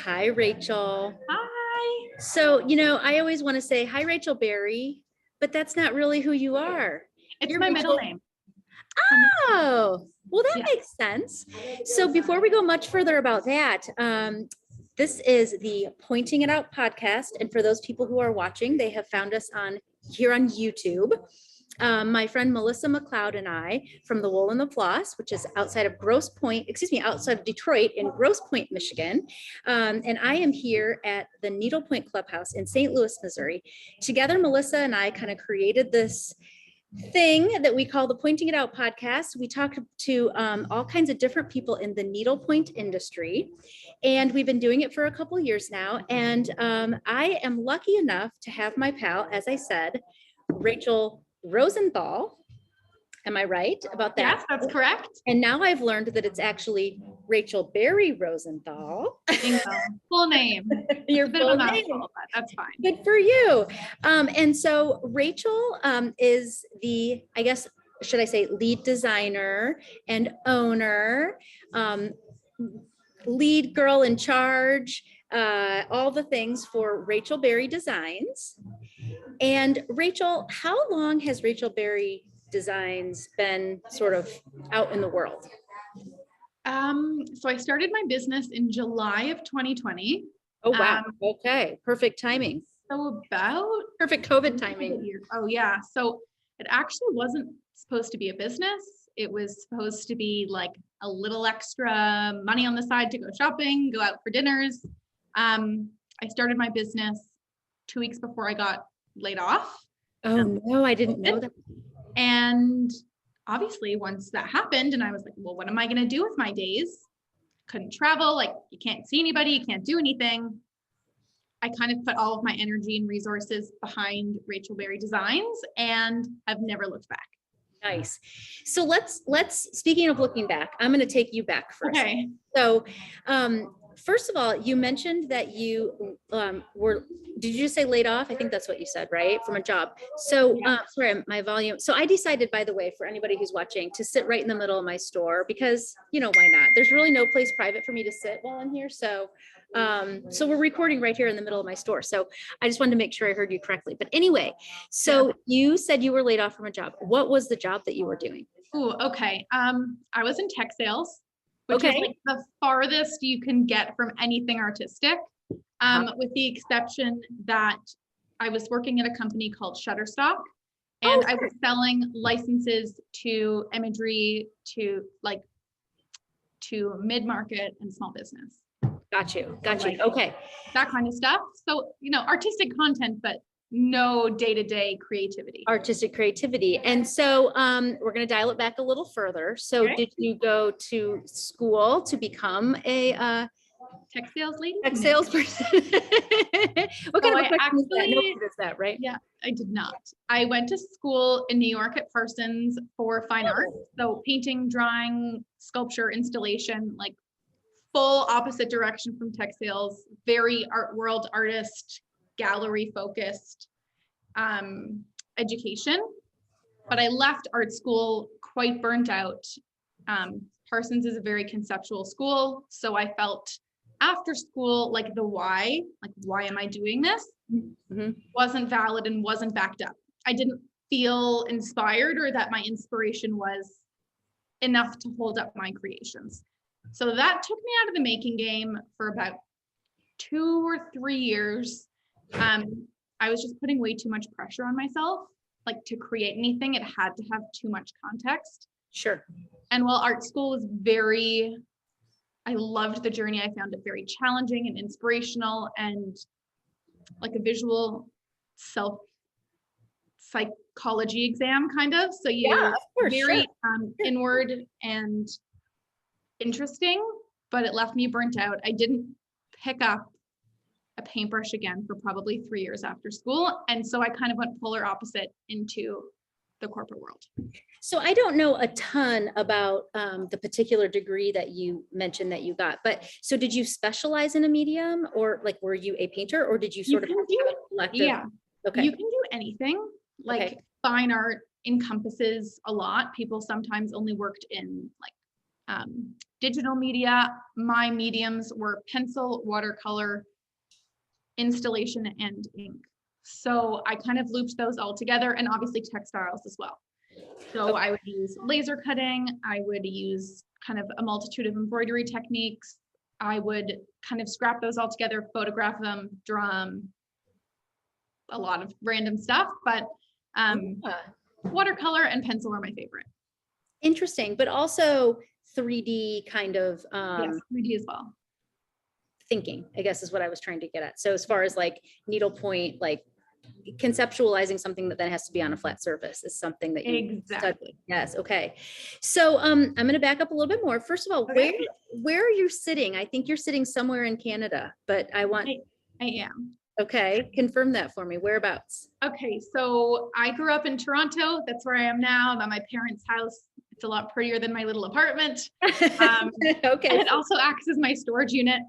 Hi, Rachel. Hi. So, I always want to say, hi, Rachel Barri, but that's not really who you are. It's You're my middle Rachel. name. Oh, well, that Yeah. makes sense. So before we go much further about that, this is the Pointing It Out podcast. And for those people who are watching, they have found us here on YouTube. My friend Melissa MacLeod and I from the Wool and the Floss, which is outside of outside of Detroit in Grosse Pointe, Michigan. And I am here at the Needlepoint Clubhouse in St. Louis, Missouri. Together, Melissa and I kind of created this thing that we call the Pointing It Out podcast. We talk to all kinds of different people in the needlepoint industry, and we've been doing it for a couple of years now. And I am lucky enough to have my pal, as I said, Rachel Rosenthal. Am I right about that? Yes, that's correct. And now I've learned that it's actually Rachel Barri Rosenthal. Full name. Your full name. But that's fine. Good for you. And so Rachel is the, I guess, should I say, lead designer and owner, lead girl in charge, all the things for Rachel Barri Designs. And Rachel, how long has Rachel Barri Designs been sort of out in the world? So I started my business in July of 2020. Oh, wow. Okay. Perfect timing. So about perfect COVID timing. Oh, yeah. So it actually wasn't supposed to be a business. It was supposed to be like a little extra money on the side to go shopping, go out for dinners. I started my business 2 weeks before I got laid off. Oh, no, I didn't know that. And obviously once that happened and I was like, well, what am I going to do with my days? Couldn't travel. Like you can't see anybody, you can't do anything. I kind of put all of my energy and resources behind Rachel Barri Designs and I've never looked back. Nice. So let's speaking of looking back, I'm going to take you back first. Okay. So, first of all, you mentioned that you did you just say laid off? I think that's what you said, right? From a job. So, yeah. Sorry, my volume. So I decided, by the way, for anybody who's watching, to sit right in the middle of my store because, why not? There's really no place private for me to sit while I'm here. So we're recording right here in the middle of my store. So I just wanted to make sure I heard you correctly. But anyway, so you said you were laid off from a job. What was the job that you were doing? Oh, okay. I was in tech sales, which is like the farthest you can get from anything artistic, with the exception that I was working at a company called Shutterstock, and I was selling licenses to imagery to mid-market and small business. Got you. Okay. That kind of stuff. So, artistic content, but no day-to-day creativity. Artistic creativity. And so we're going to dial it back a little further. So did you go to school to become a tech sales lady? Tech salesperson? What kind of a question is that? Nobody does that, right? Yeah, I did not. I went to school in New York at Parsons for fine art. So painting, drawing, sculpture, installation, like full opposite direction from tech sales, very art world artist, gallery focused education. But I left art school quite burnt out. Parsons is a very conceptual school. So I felt after school, like the why am I doing this? Mm-hmm. Wasn't valid and wasn't backed up. I didn't feel inspired or that my inspiration was enough to hold up my creations. So that took me out of the making game for about 2 or 3 years. I was just putting way too much pressure on myself. Like to create anything, it had to have too much context. Sure. And while art school was I loved the journey. I found it very challenging and inspirational and like a visual psychology exam kind of. So very inward and interesting, but it left me burnt out. I didn't pick up a paintbrush again for probably 3 years after school. And so I kind of went polar opposite into the corporate world. So I don't know a ton about the particular degree that you mentioned that you got, but so did you specialize in a medium or like, were you a painter or did you sort of have a collective? Yeah. Okay. You can do anything. Like fine art encompasses a lot. People sometimes only worked in like Digital media, my mediums were pencil, watercolor, installation, and ink. So I kind of looped those all together, and obviously textiles as well. So I would use laser cutting. I would use kind of a multitude of embroidery techniques. I would kind of scrap those all together, photograph them, draw them, a lot of random stuff, but watercolor and pencil are my favorite. Interesting, but also 3D kind of Yes, 3D as well. thinking, I guess is what I was trying to get at. So as far as like needlepoint, like conceptualizing something that then has to be on a flat surface is something that you Exactly. Yes. Okay. So I'm going to back up a little bit more. First of all, where are you sitting? I think you're sitting somewhere in Canada, but I am. Okay. Confirm that for me. Whereabouts? Okay. So I grew up in Toronto. That's where I am now. I'm at my parents' house. It's a lot prettier than my little apartment. Okay. And it also acts as my storage unit.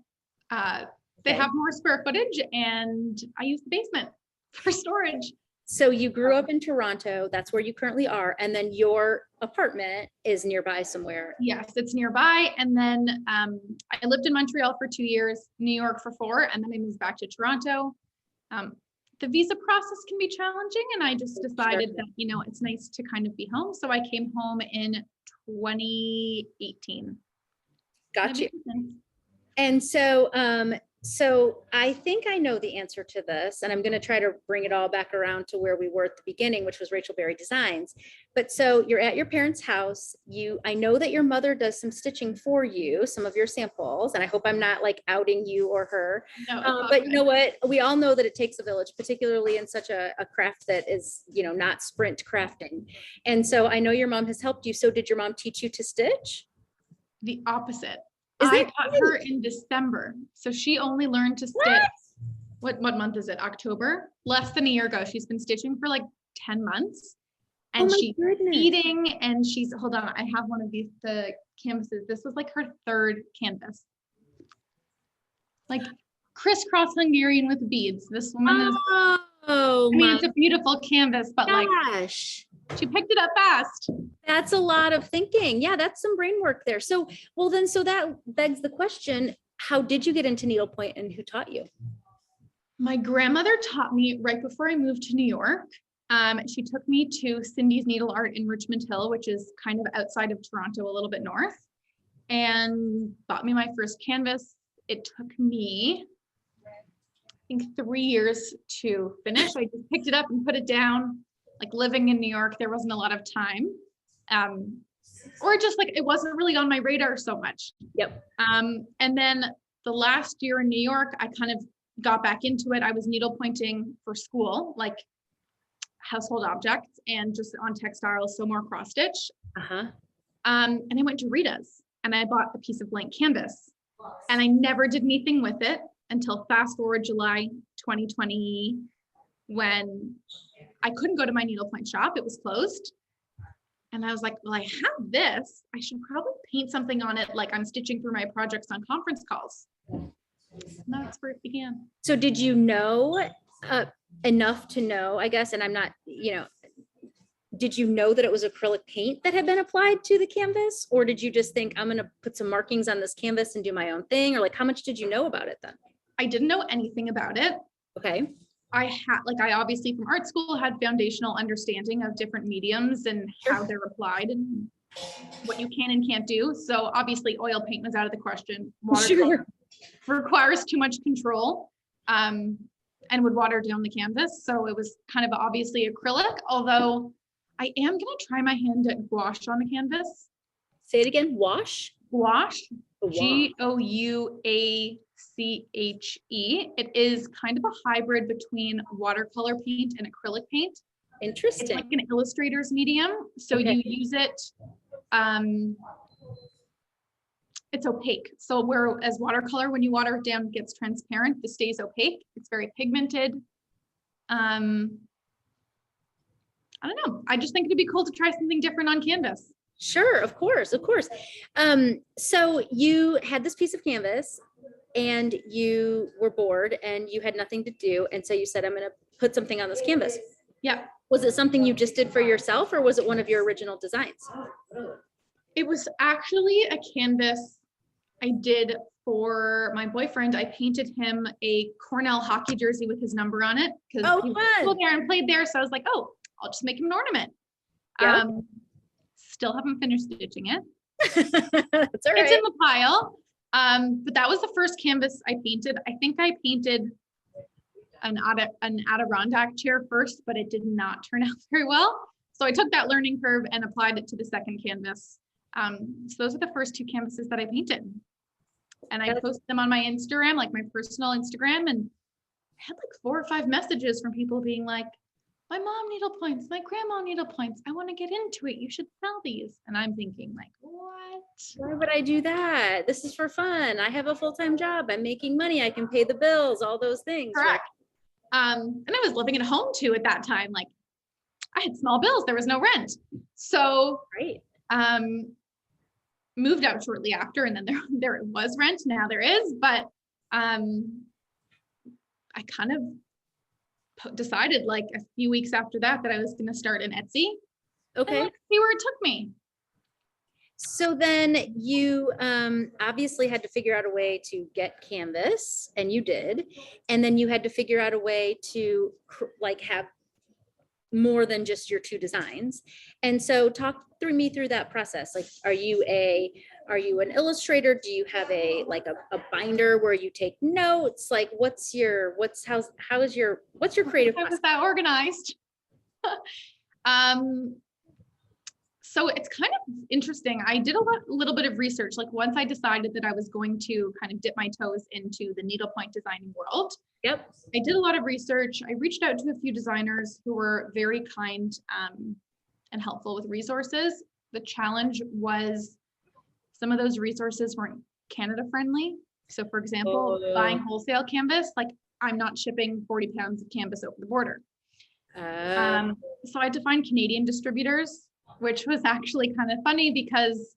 They have more square footage, and I use the basement for storage. So you grew up in Toronto, that's where you currently are, and then your apartment is nearby somewhere. Yes, it's nearby. And then I lived in Montreal for 2 years, New York for 4, and then I moved back to Toronto. The visa process can be challenging, and I just decided that, you know, it's nice to kind of be home. So I came home in 2018. Got you. And so, so I think I know the answer to this, and I'm going to try to bring it all back around to where we were at the beginning, which was Rachel Barri Designs. But so you're at your parents' house. I know that your mother does some stitching for you, some of your samples, and I hope I'm not like outing you or her. No, but you know what? We all know that it takes a village, particularly in such a craft that is, you know, not sprint crafting. And so I know your mom has helped you. So did your mom teach you to stitch? The opposite. I taught her in December. So she only learned to stitch. What month is it? October? Less than a year ago. She's been stitching for like 10 months. And she's eating, and she's, hold on, I have one of the canvases. This was like her 3rd canvas. Like crisscross Hungarian with beads. This woman is, I mean, it's a beautiful canvas, but like, she picked it up fast. That's a lot of thinking. Yeah, that's some brain work there. So, well then, so that begs the question, how did you get into needlepoint and who taught you? My grandmother taught me right before I moved to New York. She took me to Cindy's Needle Art in Richmond Hill, which is kind of outside of Toronto, a little bit north, and bought me my first canvas. It took me, I think, 3 years to finish. I just picked it up and put it down. Like living in New York, there wasn't a lot of time. Or just like, it wasn't really on my radar so much. Yep. And then the last year in New York, I kind of got back into it. I was needlepointing for school, like household objects and just on textiles, so more cross stitch. And I went to Rita's and I bought a piece of blank canvas, and I never did anything with it until fast forward July 2020, when I couldn't go to my needlepoint shop. It was closed. And I was like, well, I have this. I should probably paint something on it, like I'm stitching through my projects on conference calls. And that's where it began. So did you know enough to know, I guess, and I'm not, you know, did you know that it was acrylic paint that had been applied to the canvas? Or did you just think, I'm going to put some markings on this canvas and do my own thing? Or like, how much did you know about it then? I didn't know anything about it. Okay. I obviously from art school had foundational understanding of different mediums and how they're applied and what you can and can't do. So obviously oil paint was out of the question. Watercolor requires too much control and would water down the canvas. So it was kind of obviously acrylic, although I am going to try my hand at gouache on the canvas. Say it again, wash? Gouache, Gouache. It is kind of a hybrid between watercolor paint and acrylic paint. Interesting. It's like an illustrator's medium. So you use it, it's opaque. So whereas watercolor, when you water it down, it gets transparent. This stays opaque. It's very pigmented. I don't know. I just think it'd be cool to try something different on canvas. Sure, of course, of course. So you had this piece of canvas and you were bored and you had nothing to do. And so you said, I'm going to put something on this canvas. Yeah. Was it something you just did for yourself, or was it one of your original designs? It was actually a canvas I did for my boyfriend. I painted him a Cornell hockey jersey with his number on it because he was there and played there. So I was like, oh, I'll just make him an ornament. Yeah. Still haven't finished stitching it. That's all right. It's in the pile. But that was the first canvas I painted. I think I painted an Adirondack chair first, but it did not turn out very well. So I took that learning curve and applied it to the second canvas. So those are the first 2 canvases that I painted. And I posted them on my Instagram, like my personal Instagram, and I had like 4 or 5 messages from people being like, my mom needlepoints, my grandma needlepoints. I want to get into it. You should sell these. And I'm thinking like, what? Why would I do that? This is for fun. I have a full-time job. I'm making money. I can pay the bills, all those things. Correct. Right? And I was living at home too at that time. Like I had small bills. There was no rent. So right. Moved out shortly after, and then there was rent. Now there is, but I kind of decided like a few weeks after that I was going to start an Etsy. Okay. And see where it took me. So then you obviously had to figure out a way to get canvas, and you did. And then you had to figure out a way to like have more than just your 2 designs. And so talk me through that process. Like, are you an illustrator? Do you have a binder where you take notes? Like what's your creative process? How is that organized? So it's kind of interesting. I did a little bit of research. Like once I decided that I was going to kind of dip my toes into the needlepoint designing world. Yep. I did a lot of research. I reached out to a few designers who were very kind and helpful with resources. The challenge was some of those resources weren't Canada friendly. So for example, buying wholesale canvas, like I'm not shipping 40 pounds of canvas over the border. So I had to find Canadian distributors, which was actually kind of funny because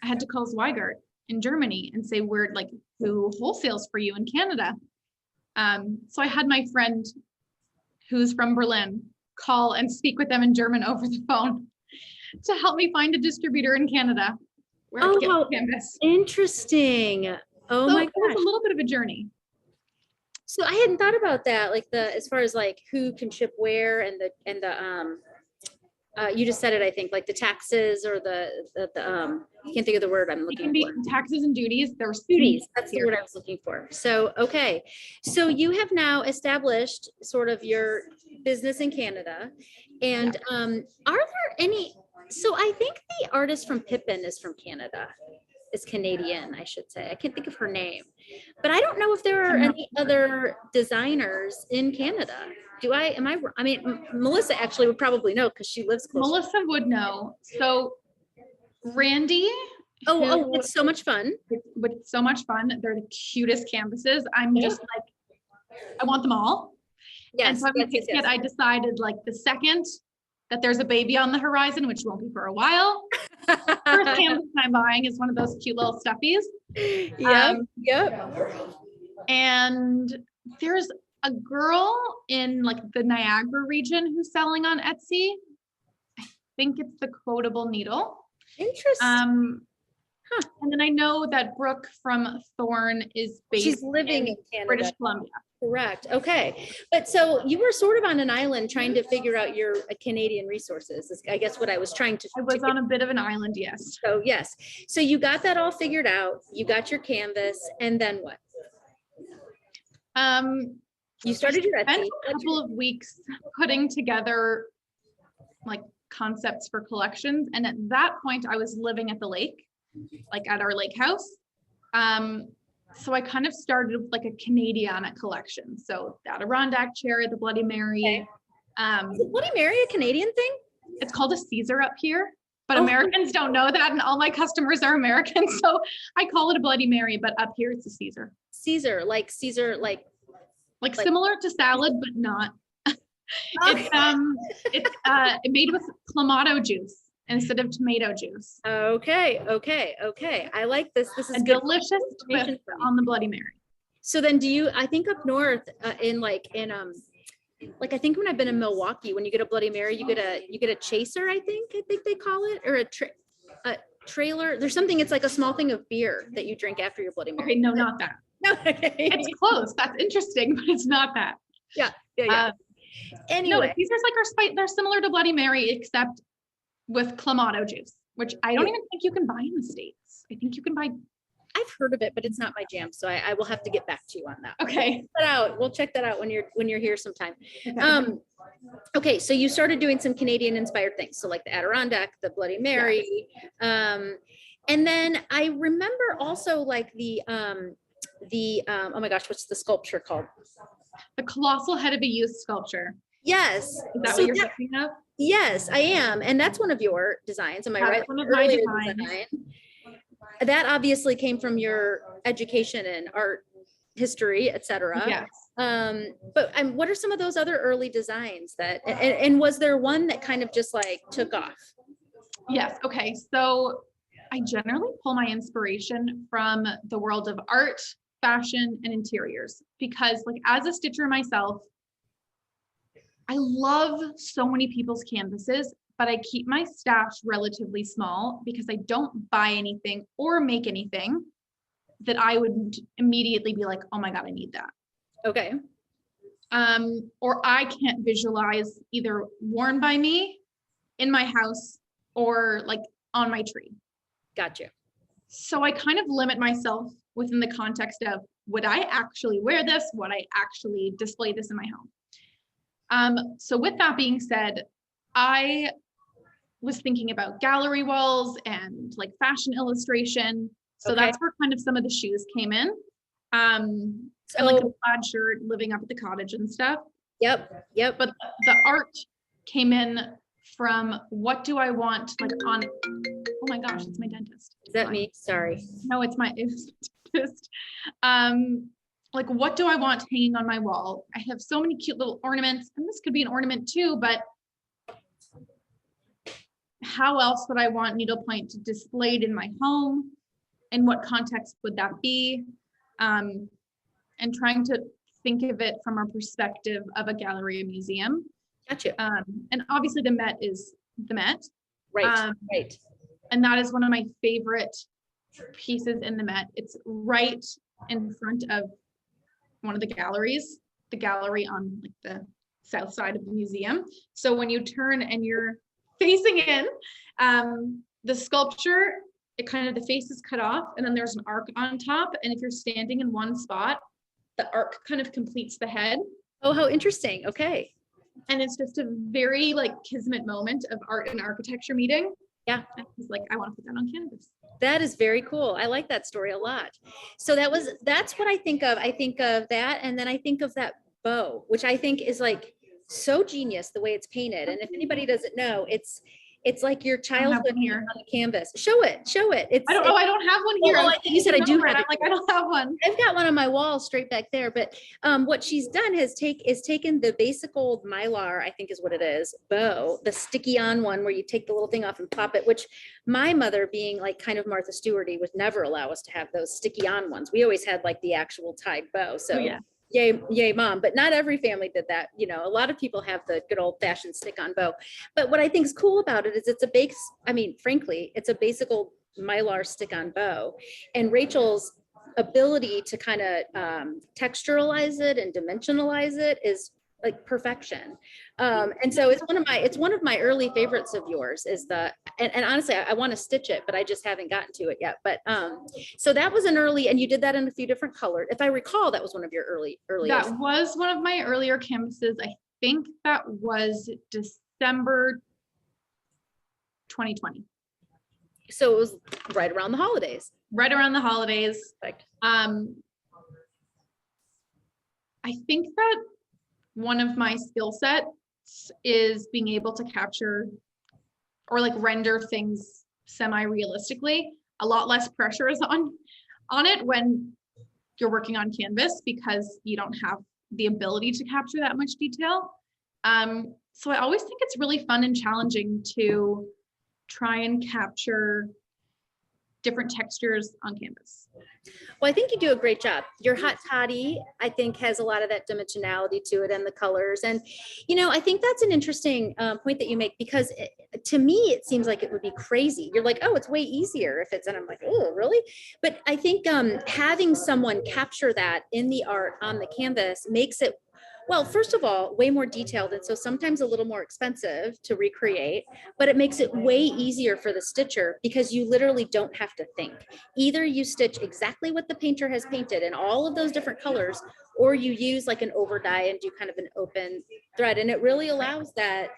I had to call Zweigart in Germany and say, who wholesales for you in Canada? So I had my friend who's from Berlin call and speak with them in German over the phone to help me find a distributor in Canada where I could get canvas. Interesting. Oh my gosh. It was a little bit of a journey. So I hadn't thought about that, like as far as like who can ship where and the you just said it, I think, like the taxes or I can't think of the word I'm looking for. Taxes and duties. There's duties. That's the word I was looking for. So, okay. So you have now established sort of your business in Canada. And are there any, so I think the artist from Pippin is from Canada. Is Canadian, I should say. I can't think of her name, but I don't know if there are any other designers in Canada. I mean, Melissa actually would probably know because she lives close. Melissa would know. So Randy. It's so much fun. It's so much fun. They're the cutest canvases. I'm just like, I want them all. Yes. And so I decided like the second that there's a baby on the horizon, which won't be for a while. First canvas I'm buying is one of those cute little stuffies. Yep. And there's a girl in like the Niagara region who's selling on Etsy. I think it's the Quotable Needle. Interesting. And then I know that Brooke from Thorn is based She's living in Canada. British Columbia. Correct. Okay. But so you were sort of on an island trying to figure out your Canadian resources, is I guess what I was trying to. I was on a bit of an island, yes. So yes. So you got that all figured out. You got your canvas, and then what? You started your Etsy. I spent a couple of weeks putting together like concepts for collections. And at that point I was living at the lake, like at our lake house. So I kind of started with like a Canadiana collection. So the Adirondack chair, the Bloody Mary. Okay. Is Bloody Mary a Canadian thing? It's called a Caesar up here, but Americans don't know that. And all my customers are American. So I call it a Bloody Mary, but up here it's a Caesar. Caesar, like similar to salad, but not. It's made with clamato juice instead of tomato juice. Okay. I like this. This is a delicious twist on the Bloody Mary. So then I think up north I think when I've been in Milwaukee, when you get a Bloody Mary, you get a chaser, I think they call it, or trailer. There's something, it's like a small thing of beer that you drink after your Bloody Mary. Okay, no, not that. No, okay. It's close. That's interesting, but it's not that. Yeah. Anyway. No, these are like they're similar to Bloody Mary, except with Clamato juice, which I don't even think you can buy in the States. I think you can buy. I've heard of it, but it's not my jam, so I will have to get back to you on that. Okay. We'll check that out when you're here sometime. Okay. Okay, so you started doing some Canadian inspired things, so like the Adirondack, the Bloody Mary, and then I remember also like the oh my gosh, what's the sculpture called? The Colossal Head of a Youth sculpture. Yes. Is that what you're thinking of? Yes, I am, and that's one of your designs. Am I right? One of my designs. That obviously came from your education in art history, etc. Yes. But what are some of those other early designs that, and was there one that kind of just like took off? Yes. Okay. So I generally pull my inspiration from the world of art, fashion, and interiors, because like as a stitcher myself, I love so many people's canvases, but I keep my stash relatively small because I don't buy anything or make anything that I would immediately be like, oh my God, I need that. Okay. Or I can't visualize either worn by me in my house or like on my tree. Gotcha. So I kind of limit myself within the context of, would I actually wear this? Would I actually display this in my home? So with that being said, I was thinking about gallery walls and like fashion illustration. So that's where kind of some of the shoes came in. And like a plaid shirt, living up at the cottage and stuff. Yep. But the art came in from what do I want like on, oh my gosh, it's my dentist. Is that me? Sorry. No, it's my dentist. Like what do I want hanging on my wall? I have so many cute little ornaments, and this could be an ornament too, but how else would I want needlepoint displayed in my home? In what context would that be? And trying to think of it from a perspective of a gallery or museum. Gotcha. And obviously the Met is the Met. Right, right. And that is one of my favorite pieces in the Met. It's right in front of one of the galleries, the gallery on like the south side of the museum. So when you turn and you're facing in, the sculpture, it kind of, the face is cut off and then there's an arc on top. And if you're standing in one spot, the arc kind of completes the head. Oh, how interesting. Okay. And it's just a very like kismet moment of art and architecture meeting. Yeah. I was like, I want to put that on canvas. That is very cool. I like that story a lot. So that's what I think of. I think of that. And then I think of that bow, which I think is like so genius the way it's painted. And if anybody doesn't know, it's like your childhood here on the canvas. Show it. It's, I don't have one here. Well, you said I do have it. I'm like, I don't have one. I've got one on my wall straight back there. But what she's done is taken the basic old Mylar, I think is what it is, bow, the sticky on one where you take the little thing off and pop it, which my mother, being like kind of Martha Stewarty, would never allow us to have those sticky on ones. We always had like the actual tied bow. So yeah. Yay, mom. But not every family did that. You know, a lot of people have the good old fashioned stick on bow. But what I think is cool about it is it's a base, frankly, it's a basic old Mylar stick on bow. And Rachel's ability to kind of texturalize it and dimensionalize it is like perfection. And so it's one of my early favorites of yours is and honestly, I want to stitch it, but I just haven't gotten to it yet. But so that was an early, and you did that in a few different colors. If I recall, that was one of your early. That was one of my earlier canvases. I think that was December 2020. So it was right around the holidays. Right around the holidays. Perfect. I think that one of my skill sets is being able to capture or like render things semi-realistically. A lot less pressure is on it when you're working on canvas because you don't have the ability to capture that much detail. So I always think it's really fun and challenging to try and capture different textures on canvas. Well, I think you do a great job. Your hot toddy, I think, has a lot of that dimensionality to it and the colors. And, I think that's an interesting point that you make, because to me, it seems like it would be crazy. You're like, oh, it's way easier if it's, and I'm like, oh, really? But I think having someone capture that in the art on the canvas makes it, well, first of all, way more detailed. And so sometimes a little more expensive to recreate, but it makes it way easier for the stitcher because you literally don't have to think. Either you stitch exactly what the painter has painted in all of those different colors, or you use like an over dye and do kind of an open thread. And it really allows that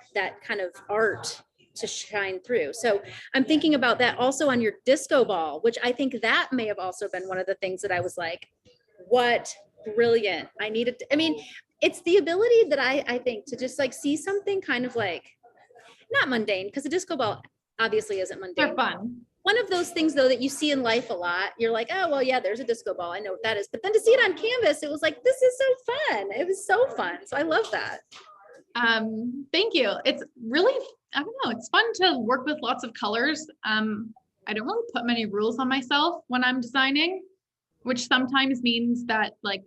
kind of art to shine through. So I'm thinking about that also on your disco ball, which I think that may have also been one of the things that I was like, what brilliant. I needed, I mean, it's the ability that I think to just like see something kind of like, not mundane, because the disco ball obviously isn't mundane. They're fun. One of those things though that you see in life a lot, you're like, oh, well, yeah, there's a disco ball. I know what that is. But then to see it on canvas, it was like, this is so fun. It was so fun. So I love that. Thank you. It's really, I don't know, it's fun to work with lots of colors. I don't really put many rules on myself when I'm designing, which sometimes means that like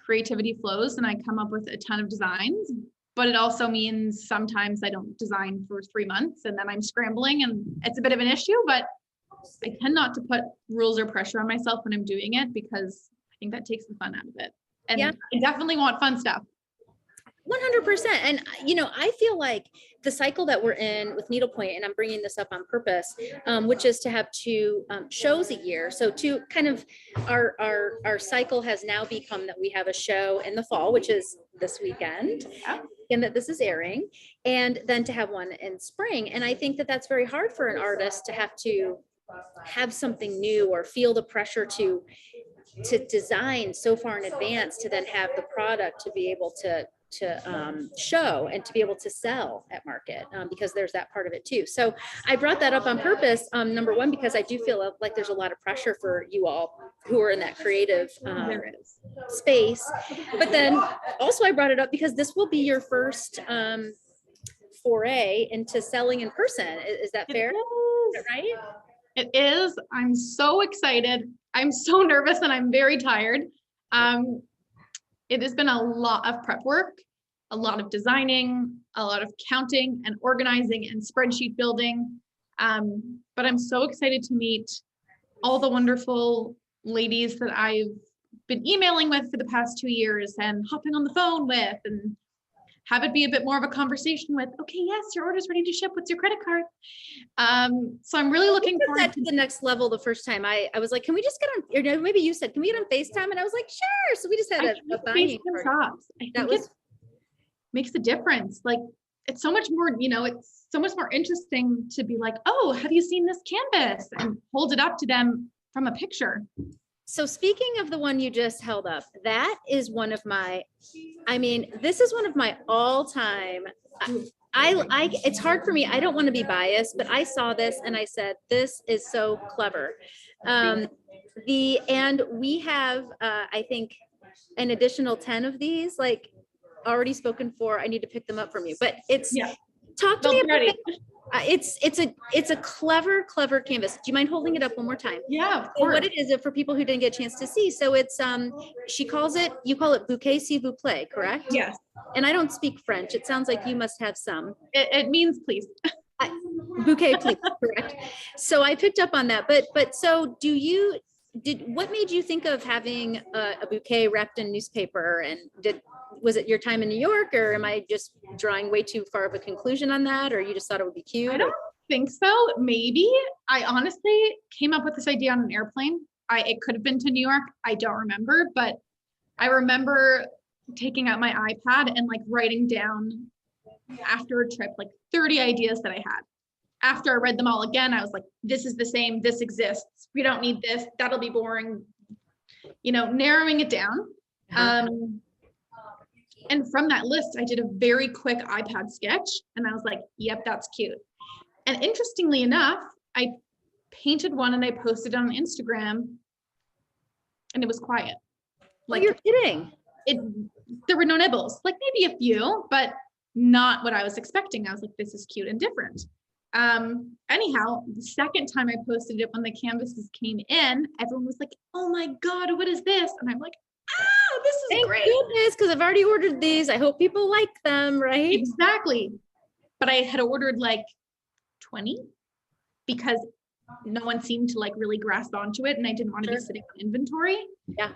creativity flows and I come up with a ton of designs, but it also means sometimes I don't design for 3 months and then I'm scrambling and it's a bit of an issue, but I tend not to put rules or pressure on myself when I'm doing it because I think that takes the fun out of it. And yeah. I definitely want fun stuff. 100%. And, you know, I feel like the cycle that we're in with Needlepoint, and I'm bringing this up on purpose, which is to have 2 shows a year. So to kind of our cycle has now become that we have a show in the fall, which is this weekend, and that this is airing, and then to have one in spring. And I think that that's very hard for an artist to have something new or feel the pressure to design so far in advance to then have the product to be able to show and to be able to sell at market, because there's that part of it too. So I brought that up on purpose, number one, because I do feel like there's a lot of pressure for you all who are in that creative space. But then also I brought it up because this will be your first foray into selling in person. Is that fair? Is that right? It is. I'm so excited. I'm so nervous and I'm very tired. It has been a lot of prep work, a lot of designing, a lot of counting and organizing and spreadsheet building. But I'm so excited to meet all the wonderful ladies that I've been emailing with for the past 2 years and hopping on the phone with, and have it be a bit more of a conversation with, okay, yes, your order's ready to ship. What's your credit card? So I'm really looking forward that to the next level. The first time I was like, can we just get on, or maybe you said, can we get on FaceTime? And I was like, sure. So we just had a buying party. That was makes a difference. Like it's so much more, you know, it's so much more interesting to be like, oh, have you seen this canvas? And hold it up to them from a picture. So speaking of the one you just held up, that is one of my, I mean, this is one of my all-time, it's hard for me. I don't want to be biased, but I saw this and I said, this is so clever. And we have, I think, an additional 10 of these, like already spoken for. I need to pick them up from you, but talk to me about it. It's a clever canvas. Do you mind holding it up one more time? Yeah, of course. So what it is, for people who didn't get a chance to see, so it's you call it bouquet s'il vous plaît, correct? Yes. And I don't speak French. It sounds like you must have some. It means please. Bouquet, please, correct. So I picked up on that. But so what made you think of having a bouquet wrapped in newspaper, and was it your time in New York, or am I just drawing way too far of a conclusion on that, or you just thought it would be cute? I don't think so. Maybe. I honestly came up with this idea on an airplane. It could have been to New York. I don't remember, but I remember taking out my iPad and like writing down after a trip, like 30 ideas that I had. After I read them all again, I was like, this is the same, this exists. We don't need this. That'll be boring. You know, narrowing it down. And from that list, I did a very quick iPad sketch and I was like, yep, that's cute. And interestingly enough, I painted one and I posted on Instagram and it was quiet. Like, you're kidding. There were no nibbles, like maybe a few, but not what I was expecting. I was like, this is cute and different. Anyhow, the second time I posted it, when the canvases came in, everyone was like, oh my God, what is this? And I'm like, this is great. Thank goodness, because I've already ordered these. I hope people like them, right? Exactly. But I had ordered like 20 because no one seemed to like really grasp onto it and I didn't want to be sitting on inventory. Yeah.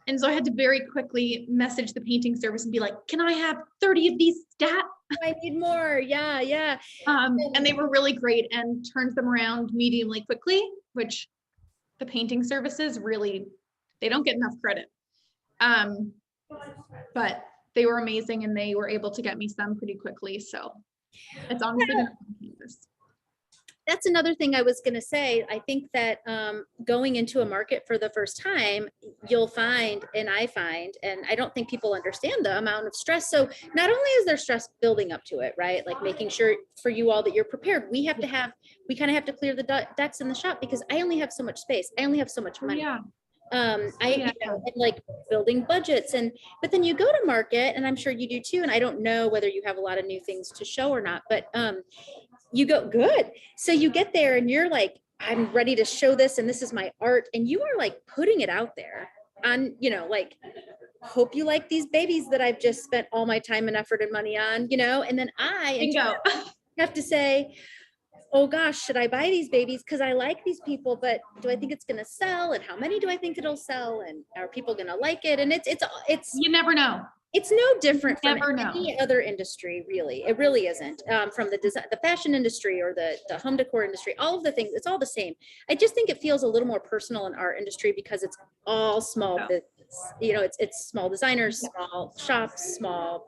And so I had to very quickly message the painting service and be like, can I have 30 of these stat? I need more. Yeah. Yeah. And they were really great and turned them around mediumly quickly, which the painting services really, they don't get enough credit. But they were amazing and they were able to get me some pretty quickly. So it's honestly been a fun canvas. That's another thing I was going to say. I think that going into a market for the first time, you'll find, and I find, and I don't think people understand the amount of stress. So not only is there stress building up to it, right? Like making sure for you all that you're prepared. We kind of have to clear the decks in the shop because I only have so much space. I only have so much money. Yeah. And like building budgets but then you go to market, and I'm sure you do too. And I don't know whether you have a lot of new things to show or not, but you go good. So you get there and you're like, I'm ready to show this, and this is my art. And you are like putting it out there on, like, hope you like these babies that I've just spent all my time and effort and money on, and then I have to say, oh gosh, should I buy these babies? Because I like these people, but do I think it's going to sell? And how many do I think it'll sell? And are people going to like it? And it's you never know. It's no different from any other industry, really. It really isn't. From the design, the fashion industry, or the home decor industry, all of the things, it's all the same. I just think it feels a little more personal in our industry because it's all small business. It's small designers, small shops, small,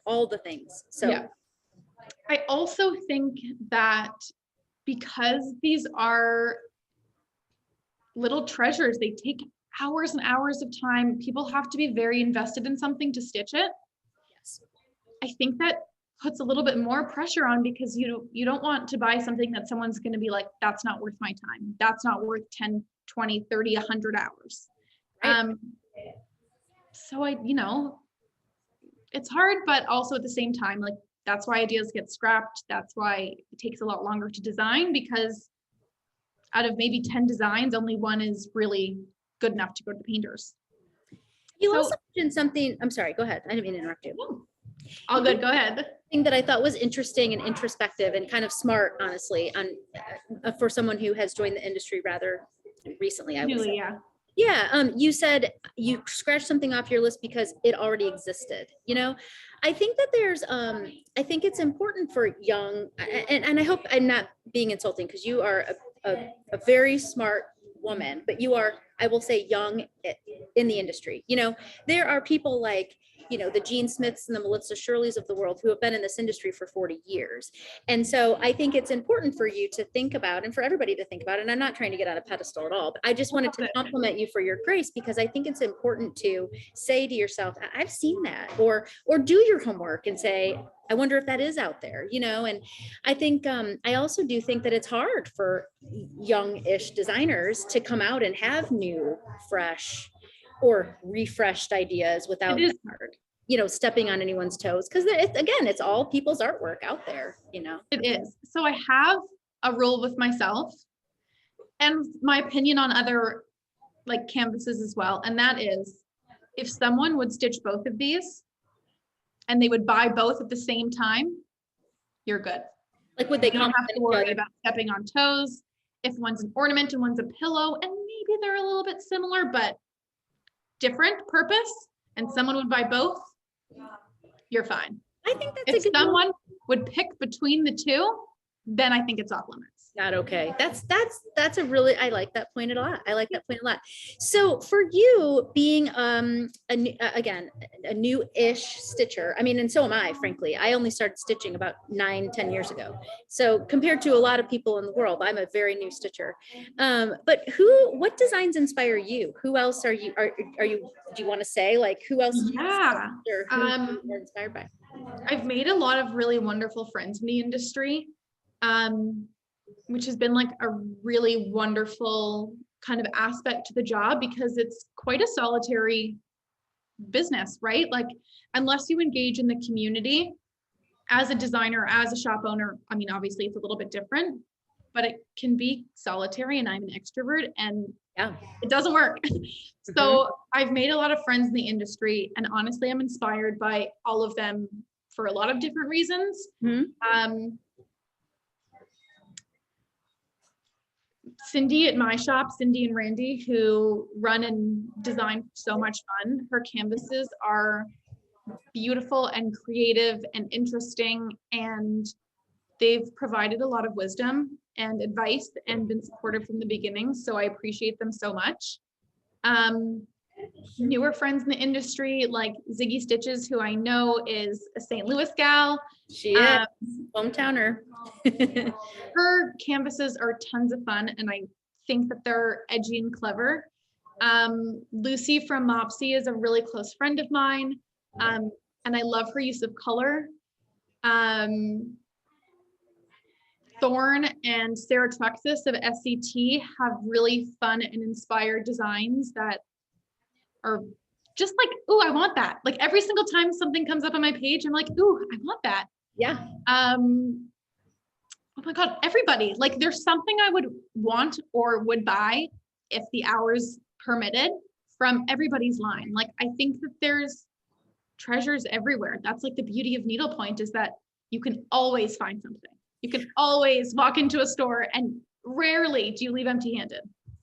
all the things. So yeah. I also think that because these are little treasures, they take hours and hours of time. People have to be very invested in something to stitch it. Yes. I think that puts a little bit more pressure on because you don't want to buy something that someone's going to be like, that's not worth my time. That's not worth 10, 20, 30, 100 hours. Right. So it's hard, but also at the same time, like, that's why ideas get scrapped. That's why it takes a lot longer to design, because out of maybe 10 designs, only one is really good enough to go to the painters. You also mentioned something, I'm sorry, go ahead. I didn't mean to interrupt you. No. All good, go ahead. Thing that I thought was interesting and introspective and kind of smart, honestly, for someone who has joined the industry rather recently, I would say. Yeah. Yeah, you said you scratched something off your list because it already existed. I think that there's, I think it's important for young, and I hope I'm not being insulting because you are a very smart woman, but you are, I will say, young in the industry. There are people like, the Gene Smiths and the Melissa Shirleys of the world who have been in this industry for 40 years. And so I think it's important for you to think about, and for everybody to think about, and I'm not trying to get on a pedestal at all, but I just wanted to compliment you for your grace, because I think it's important to say to yourself, I've seen that, or do your homework and say, I wonder if that is out there, and I think, I also do think that it's hard for young-ish designers to come out and have new, fresh, or refreshed ideas without stepping on anyone's toes, because it's all people's artwork out there. It is. So I have a rule with myself and my opinion on other like canvases as well, and that is, if someone would stitch both of these and they would buy both at the same time, you're good. Like, would they don't have to worry about stepping on toes? If one's an ornament and one's a pillow, and maybe they're a little bit similar but different purpose, and someone would buy both, you're fine. I think that's if someone would pick between the two, then I think it's off limits. Not okay. That's a really, I like that point a lot. So for you being a new-ish stitcher, I mean, and so am I, frankly. I only started stitching about 9-10 years ago. So compared to a lot of people in the world, I'm a very new stitcher. But what designs inspire you? Who else are you, do you want to say, like, who else? Yeah. Who you're inspired by? I've made a lot of really wonderful friends in the industry. Which has been like a really wonderful kind of aspect to the job, because it's quite a solitary business, right? Like, unless you engage in the community as a designer, as a shop owner, I mean, obviously it's a little bit different, but it can be solitary, and I'm an extrovert, and it doesn't work. So I've made a lot of friends in the industry, and honestly, I'm inspired by all of them for a lot of different reasons. Cindy at my shop, Cindy and Randy, who run and design so much fun. Her canvases are beautiful and creative and interesting, and they've provided a lot of wisdom and advice and been supportive from the beginning. So I appreciate them so much. Newer friends in the industry like Ziggy Stitches, who I know is a St. Louis gal. She is hometowner. Her canvases are tons of fun, and I think that they're edgy and clever. Lucy from Mopsy is a really close friend of mine, and I love her use of color. Thorn and Sarah Truxas of SCT have really fun and inspired designs that are just like, ooh, I want that. Like every single time something comes up on my page, I'm like, ooh, I want that. Yeah. Oh my God, everybody, like there's something I would want or would buy if the hours permitted from everybody's line. Like, I think that there's treasures everywhere. That's like the beauty of Needlepoint, is that you can always find something. You can always walk into a store and rarely do you leave empty-handed.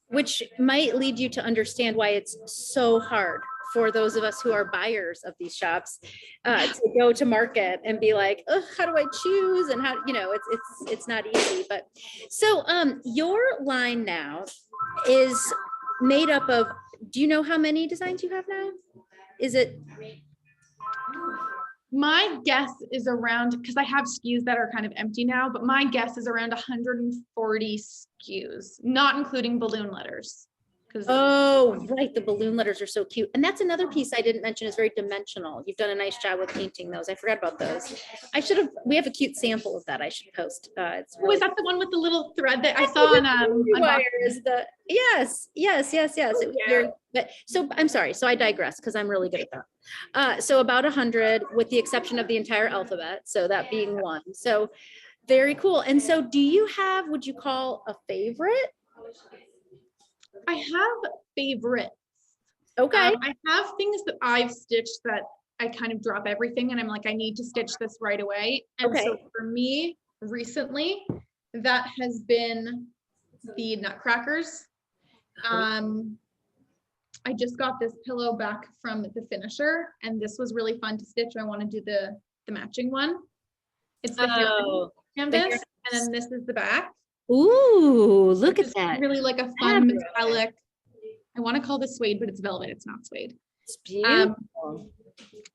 Which might lead you to understand why it's so hard for those of us who are buyers of these shops to go to market and be like, oh, how do I choose? And how, it's not easy. But so your line now is made up of, do you know how many designs you have now? Is it? My guess is around, because I have SKUs that are kind of empty now, but my guess is around 140 SKUs, not including balloon letters. Oh, right. The balloon letters are so cute. And that's another piece I didn't mention, is very dimensional. You've done a nice job with painting those. I forgot about those. We have a cute sample of that I should post. It's really, is that the one with the little thread that I saw on wires? Yes. But so I'm sorry. So I digress because I'm really good at that. So about 100 with the exception of the entire alphabet. So that being one. So very cool. And so do you have, would you call a favorite? I have favorites. Okay. I have things that I've stitched that I kind of drop everything and I'm like, I need to stitch this right away. And so for me recently, that has been the Nutcrackers. I just got this pillow back from the finisher, and this was really fun to stitch. I want to do the matching one. It's the canvas, and then this is the back. Ooh, look at that. Really like a fun metallic. I want to call this suede, but it's velvet. It's not suede. It's beautiful.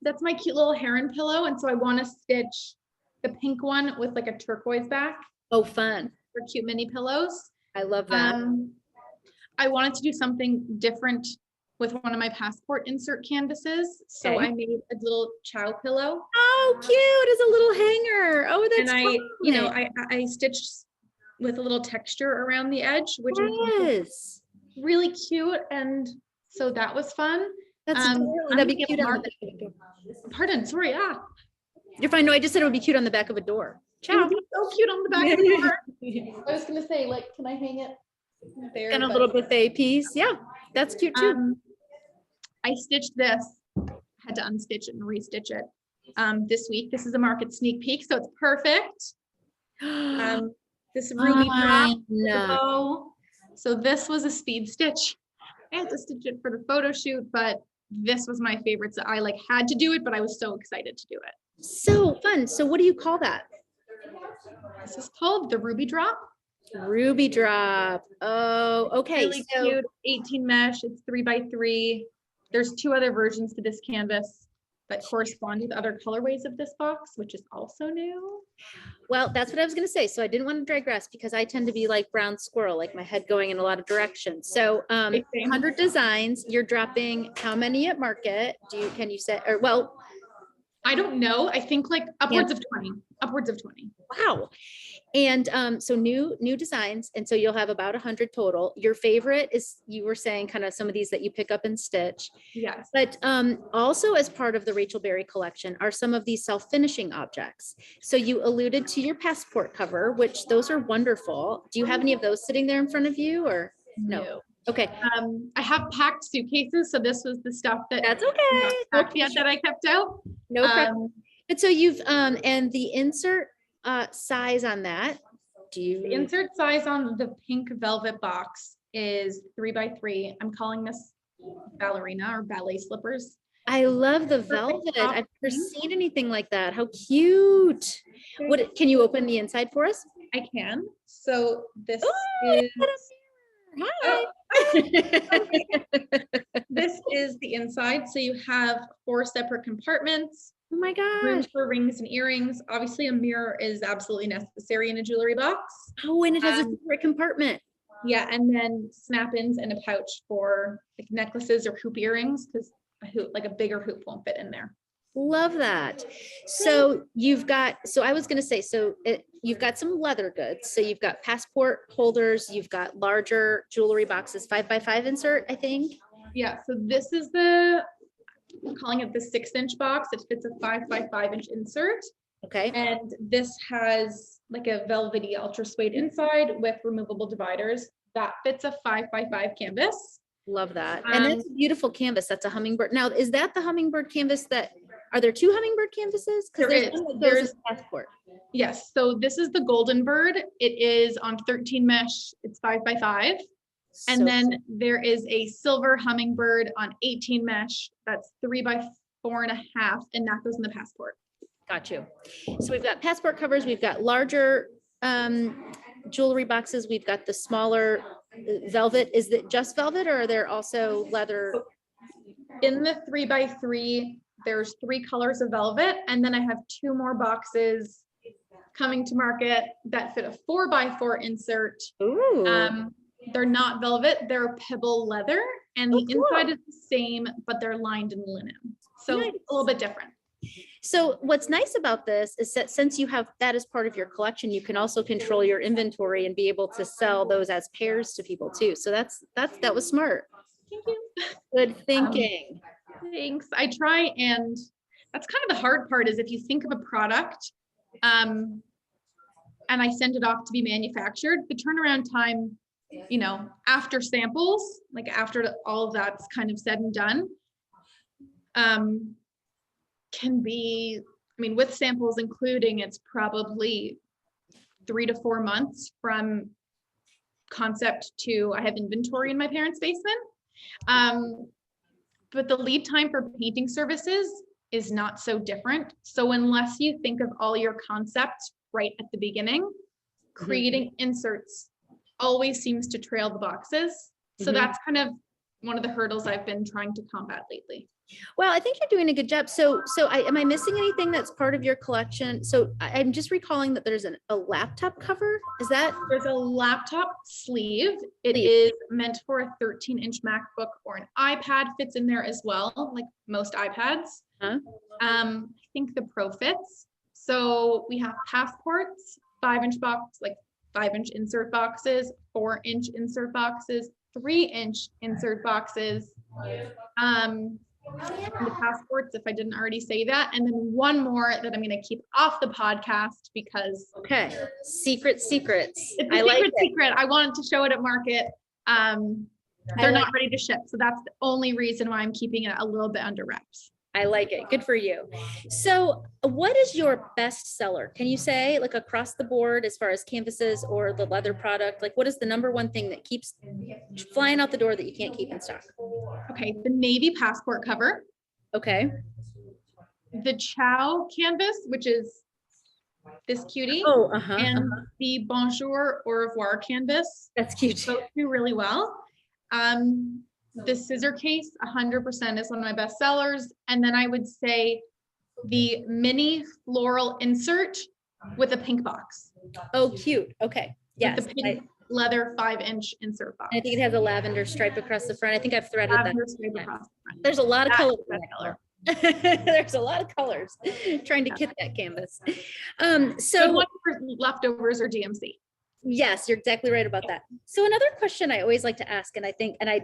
That's my cute little heron pillow. And so I want to stitch the pink one with like a turquoise back. Oh, fun. For cute mini pillows. I love that. I wanted to do something different with one of my passport insert canvases. So I made a little chow pillow. Oh, cute. As a little hanger. Oh, that's fun. I stitched with a little texture around the edge, which is really cute. And so that was fun. That's that'd be cute on the back of a door. Pardon, sorry. You're fine. No, I just said it would be cute on the back of a door. Ciao. So cute on the back of the door. I was gonna say, like, can I hang it there? And a little buffet piece. Yeah, that's cute too. I stitched this, had to unstitch it and restitch it this week. This is a market sneak peek, so it's perfect. This ruby drop. So this was a speed stitch. I had to stitch it for the photo shoot, but this was my favorite. So I had to do it, but I was so excited to do it. So fun. So what do you call that? This is called the ruby drop. Ruby drop. Oh, okay. Really cute. 18 mesh. It's 3x3. There's 2 other versions to this canvas that correspond with other colorways of this box, which is also new. Well, that's what I was going to say. So I didn't want to digress because I tend to be like brown squirrel, like my head going in a lot of directions. So 100 designs, you're dropping how many at market? Can you say, or well, I don't know. I think like upwards of 20. Wow. And so new designs. And so you'll have about 100 total. Your favorite is, you were saying, kind of some of these that you pick up and stitch. Yes. But also as part of the Rachel Barri collection are some of these self-finishing objects. So you alluded to your passport cover, which those are wonderful. Do you have any of those sitting there in front of you or no? Okay. I have packed suitcases. So this was the stuff that's okay. That I kept out. No problem. But so you've and the insert size on that Do you? The insert size on the pink velvet box is 3x3. I'm calling this ballerina or ballet slippers. I love the velvet. I've never seen anything like that. How cute. What, can you open the inside for us? I can. So this Oh, is, hi. this is the inside. So you have 4 separate compartments. Oh my Room gosh. for rings and earrings. Obviously a mirror is absolutely necessary in a jewelry box. Oh, and it has a separate compartment. Yeah, and then snap-ins and a pouch for like necklaces or hoop earrings, because a hoop, like a bigger hoop, won't fit in there. Love that. So you've got, so I was going to say, so you've got some leather goods. So you've got passport holders, you've got larger jewelry boxes, 5x5 insert, I think. Yeah, so this is the, I'm calling it the 6-inch box. It fits a 5x5 inch insert. Okay. And this has like a velvety ultra suede inside with removable dividers. That fits a 5x5 canvas. Love that. And that's a beautiful canvas. That's a hummingbird. Now, is that the hummingbird canvas that, are there 2 hummingbird canvases? Because there's a passport. Yes. So this is the golden bird. It is on 13 mesh. It's 5x5. And then there is a silver hummingbird on 18 mesh. That's 3x4.5. And that goes in the passport. Got you. So we've got passport covers. We've got larger jewelry boxes. We've got the smaller velvet. Is it just velvet or are there also leather? In the 3x3, there's 3 colors of velvet. And then I have 2 more boxes coming to market that fit a 4x4 insert. Ooh. They're not velvet, they're pebble leather, and the inside is the same, but they're lined in linen. So Nice. a little bit different. So what's nice about this is that since you have that as part of your collection, you can also control your inventory and be able to sell those as pairs to people too. So that was smart. Thank you. Good thinking. Thanks. I try, and that's kind of the hard part is if you think of a product and I send it off to be manufactured, the turnaround time, you know, after samples, like after all of that's kind of said and done, can be, I mean, with samples including, it's probably 3 to 4 months from concept to I have inventory in my parents' basement. But the lead time for painting services is not so different. So unless you think of all your concepts right at the beginning, creating inserts always seems to trail the boxes. So that's kind of one of the hurdles I've been trying to combat lately. Well, I think you're doing a good job. So am I missing anything that's part of your collection? So I'm just recalling that there's a laptop cover. Is that? There's a laptop sleeve. It is meant for a 13-inch MacBook or an iPad, fits in there as well, like most iPads. Huh? I think the Pro fits. So we have passports, 5-inch box, like 5-inch insert boxes, 4-inch insert boxes, 3-inch insert boxes. The passports, if I didn't already say that, and then one more that I'm going to keep off the podcast because secrets. It's a secret. I wanted to show it at market. They're not ready to ship, so that's the only reason why I'm keeping it a little bit under wraps. I like it. Good for you. So what is your best seller? Can you say, like, across the board as far as canvases or the leather product? Like, what is the #1 thing that keeps flying out the door that you can't keep in stock? Okay, the navy passport cover. Okay. The Chow canvas, which is this cutie. And the Bonjour au revoir canvas. That's cute. Both do really well. The scissor case, 100% is one of my best sellers. And then I would say the mini floral insert with a pink box. Oh, cute. Okay. Yes. With the pink leather 5-inch insert box. I think it has a lavender stripe across the front. I think I've threaded Lavender that. stripe across the front. There's a lot of colors. Color. There's a lot of colors trying to kit that canvas. So one for leftovers or DMC. Yes, you're exactly right about that. So another question I always like to ask, and I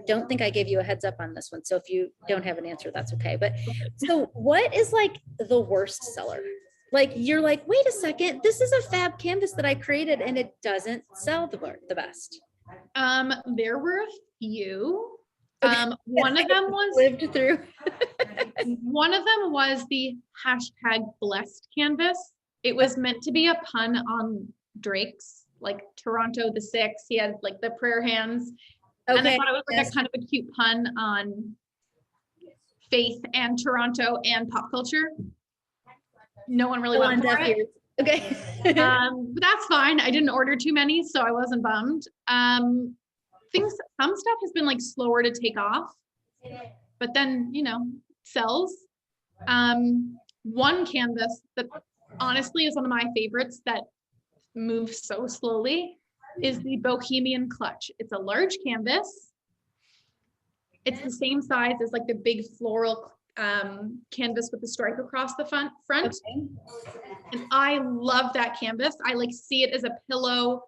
don't think I gave you a heads up on this one. So if you don't have an answer, that's okay. But so what is like the worst seller? Like, you're like, wait a second, this is a fab canvas that I created and it doesn't sell the best. There were a few. One of them was lived through. One of them was the #blessed canvas. It was meant to be a pun on Drake's like Toronto the 6. He had like the prayer hands. And I thought it was like a kind of a cute pun on faith and Toronto and pop culture. No one really went for it. Okay. But that's fine. I didn't order too many, so I wasn't bummed. Some stuff has been like slower to take off, but then, sells. One canvas that honestly is one of my favorites that moves so slowly is the Bohemian Clutch. It's a large canvas. It's the same size as like the big floral canvas with the stripe across the front. Okay. And I love that canvas. I like see it as a pillow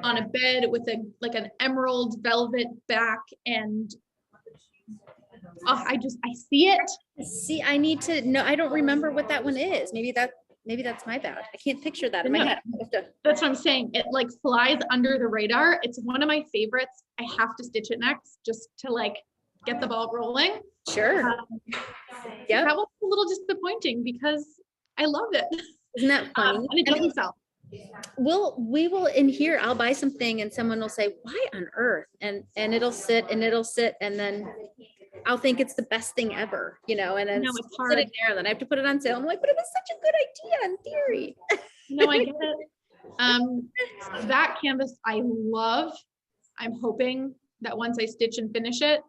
on a bed with an emerald velvet back, and I see it. I need to know. I don't remember what that one is. Maybe that's my bad. I can't picture that in my head. That's what I'm saying. It like flies under the radar. It's one of my favorites. I have to stitch it next just to like get the ball rolling. Sure. Yeah. That was a little disappointing because I loved it. Isn't that funny? And it doesn't sell. We will in here, I'll buy something and someone will say, why on earth? And it'll sit and then I'll think it's the best thing ever, and then it's hard. Sit it there, and then I have to put it on sale. I'm like, but it was such a good idea in theory. No, I get it. That canvas I love. I'm hoping that once I stitch and finish it,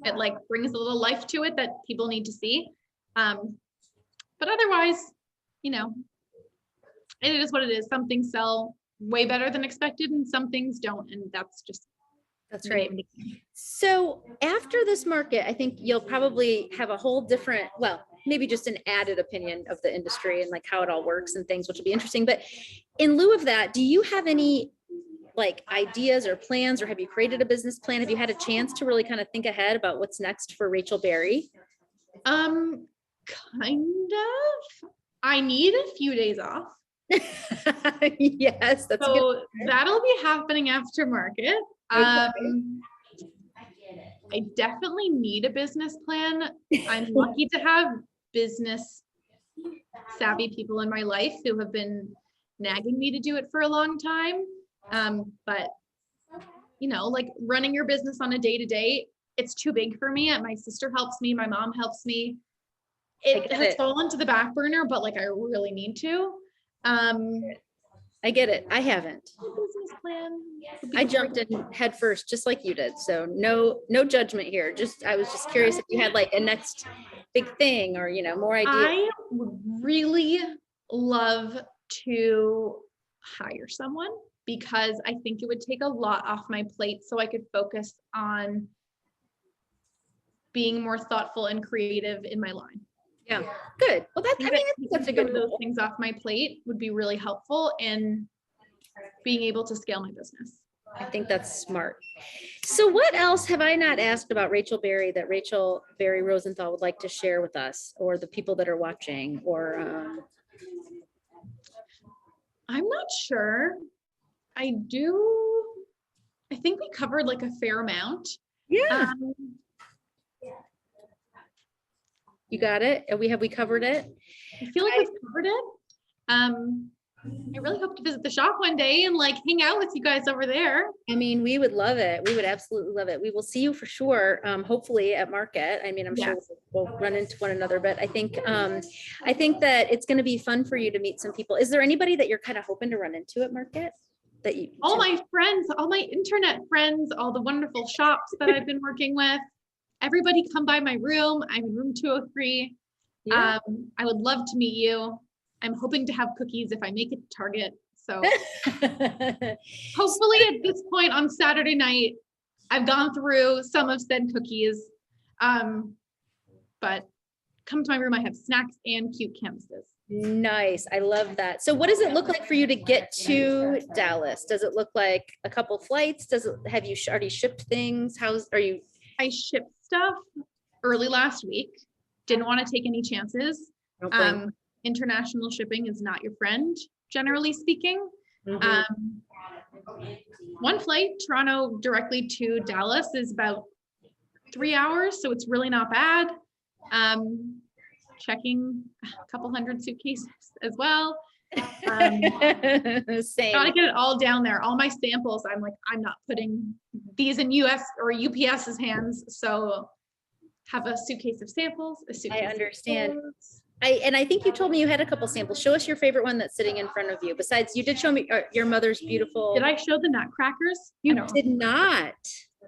it like brings a little life to it that people need to see. But otherwise, it is what it is. Some things sell way better than expected and some things don't. And that's right. So after this market, I think you'll probably have a whole different, maybe just an added opinion of the industry and like how it all works and things, which will be interesting. But in lieu of that, do you have any like ideas or plans, or have you created a business plan? Have you had a chance to really kind of think ahead about what's next for Rachel Barri? Kind of. I need a few days off. Yes, that's so that'll be happening after market. I definitely need a business plan. I'm lucky to have business savvy people in my life who have been nagging me to do it for a long time. But like running your business on a day-to-day, it's too big for me. My sister helps me, my mom helps me. It has fallen to the back burner, but like I really need to. I get it. I haven't. Business plan. I jumped in head first, just like you did. So no judgment here. I was just curious if you had like a next big thing or, more ideas. I would really love to hire someone because I think it would take a lot off my plate so I could focus on being more thoughtful and creative in my line. Yeah, good. Well, that's a good. Those things off my plate would be really helpful in being able to scale my business. I think that's smart. So what else have I not asked about Rachel Barri that Rachel Barri Rosenthal would like to share with us or the people that are watching or? I'm not sure. I think we covered like a fair amount. Yeah. You got it? We covered it? I feel like we've covered it. I really hope to visit the shop one day and like hang out with you guys over there. I mean, we would love it. We would absolutely love it. We will see you for sure. Hopefully at market. I mean, I'm sure we'll run into one another, but I think that it's going to be fun for you to meet some people. Is there anybody that you're kind of hoping to run into at market? All my friends, all my internet friends, all the wonderful shops that I've been working with. Everybody come by my room. I'm in room 203. Yeah. I would love to meet you. I'm hoping to have cookies if I make it to Target. So hopefully at this point on Saturday night, I've gone through some of said cookies. But come to my room. I have snacks and cute canvases. Nice. I love that. So what does it look like for you to get to Dallas? Does it look like a couple flights? Have you already shipped things? I shipped stuff early last week. Didn't want to take any chances. International shipping is not your friend, generally speaking. Mm-hmm. One flight, Toronto directly to Dallas, is about 3 hours, so it's really not bad. Checking a couple hundred suitcases as well. Same. Gotta get it all down there. All my samples, I'm like, I'm not putting these in US or UPS's hands. So have a suitcase of samples, a suitcase. I understand. Of clothes. I think you told me you had a couple samples. Show us your favorite one that's sitting in front of you. Besides, you did show me your mother's beautiful. Did I show the nutcrackers? You did not.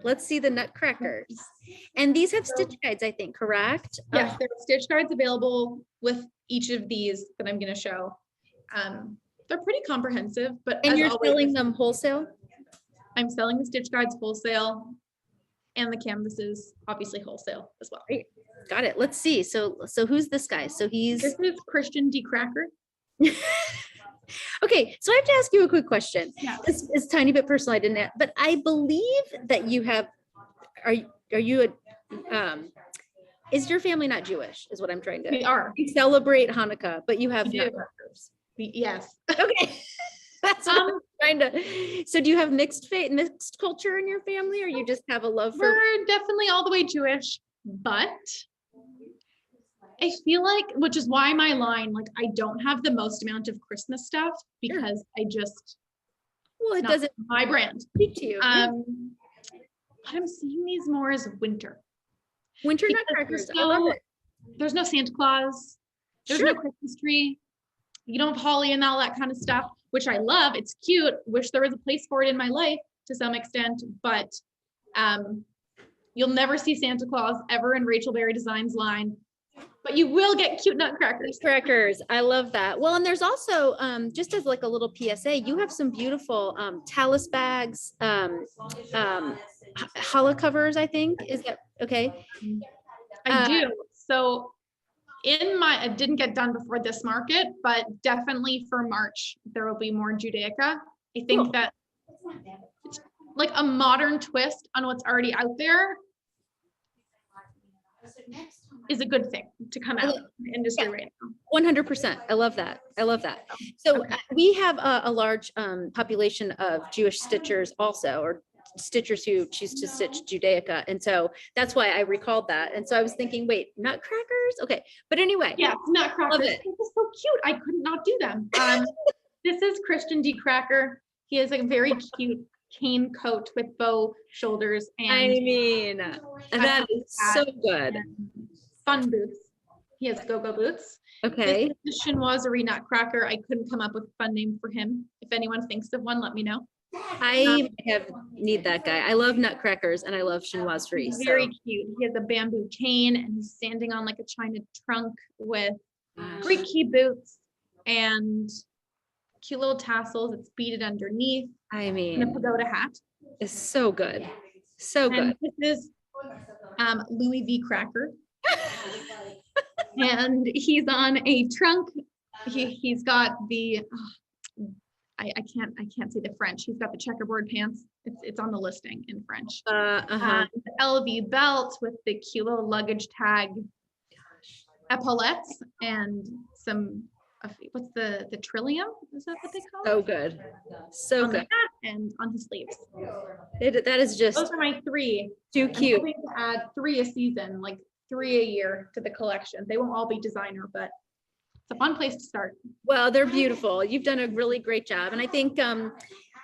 Let's see the nutcrackers. And these have stitch guides, I think, correct? Yes, there are stitch guides available with each of these that I'm going to show. They're pretty comprehensive, but and you're selling them wholesale? I'm selling the stitch guides wholesale and the canvases obviously wholesale as well. Great. Got it. Let's see. So who's this guy? So this is Christian D. Cracker. Okay, so I have to ask you a quick question. Yeah. This is a tiny bit personal. I didn't, but I believe that you have. Are you is your family not Jewish? Is what I'm trying to. We are. You celebrate Hanukkah, but you have nutcrackers. Yes. Okay. That's what I'm trying to. So do you have mixed faith, mixed culture in your family, or you just have a love for? We're definitely all the way Jewish, but I feel like, which is why my line, like, I don't have the most amount of Christmas stuff because I just. Well, it doesn't my brand. Speak to you. But I'm seeing these more as winter. Winter nutcrackers. I love it. There's no Santa Claus. There's no Christmas tree. You don't have holly and all that kind of stuff, which I love. It's cute. Wish there was a place for it in my life to some extent, but you'll never see Santa Claus ever in Rachel Barri Designs line, but you will get cute nutcrackers. Crackers. I love that. Well, and there's also, just as like a little PSA, you have some beautiful talus bags, challah covers, I think. Is that okay? I do. So it didn't get done before this market, but definitely for March, there will be more Judaica. I think that it's like a modern twist on what's already out there is a good thing to come out in the industry right now. 100%. I love that. I love that. So we have a large population of Jewish stitchers also, or stitchers who choose to stitch Judaica. And so that's why I recalled that. And so I was thinking, wait, nutcrackers? Okay. But anyway. Yeah, nutcrackers. They're so cute. I could not do them. This is Christian D. Cracker. He has a very cute cane coat with bow shoulders. And I mean, that is so good. Fun boots. He has go-go boots. Okay. This is the chinoiserie nutcracker. I couldn't come up with a fun name for him. If anyone thinks of one, let me know. I need that guy. I love nutcrackers and I love chinoiserie. Very cute. He has a bamboo cane and he's standing on like a china trunk with Greek key boots and cute little tassels. It's beaded underneath. I mean, and a pagoda hat. It's so good. So good. This is Louis V. Cracker. And he's on a trunk. He's got the I can't say the French. He's got the checkerboard pants. It's on the listing in French. The LV belt with the cute little luggage tag, epaulettes, and some what's the trillium? Is that what they call it? So good. So on good. The hat and on his sleeves. That is just those are my three. Too cute. I'm hoping to add 3 a season, like 3 a year to the collection. They won't all be designer, but it's a fun place to start. Well, they're beautiful. You've done a really great job. And I think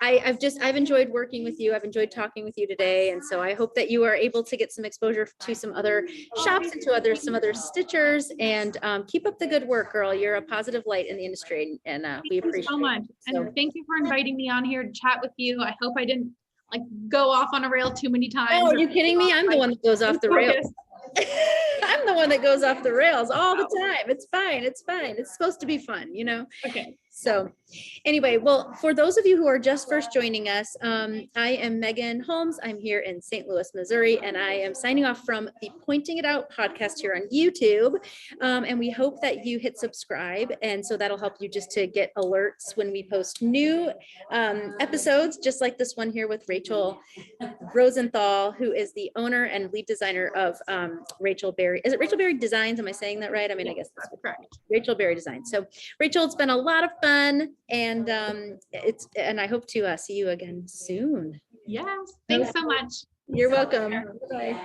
I've enjoyed working with you. I've enjoyed talking with you today. And so I hope that you are able to get some exposure to some other shops and to some other stitchers, and keep up the good work, girl. You're a positive light in the industry, and we appreciate it. So much. And thank you for inviting me on here to chat with you. I hope I didn't like go off on a rail too many times. Oh, are you kidding me? I'm the one that goes off the rails. I'm the one that goes off the rails all the time. It's fine. It's fine. It's supposed to be fun, you know? Okay. So anyway, well, for those of you who are just first joining us, I am Megan Holmes. I'm here in St. Louis, Missouri, and I am signing off from the Pointing It Out podcast here on YouTube. And we hope that you hit subscribe. And so that'll help you just to get alerts when we post new episodes, just like this one here with Rachel Rosenthal, who is the owner and lead designer of Rachel Barri. Is it Rachel Barri Designs? Am I saying that right? I mean, I guess that's correct. Rachel Barri Designs. So Rachel, it's been a lot of fun, and I hope to see you again soon. Yes, thanks so much. You're welcome. Bye.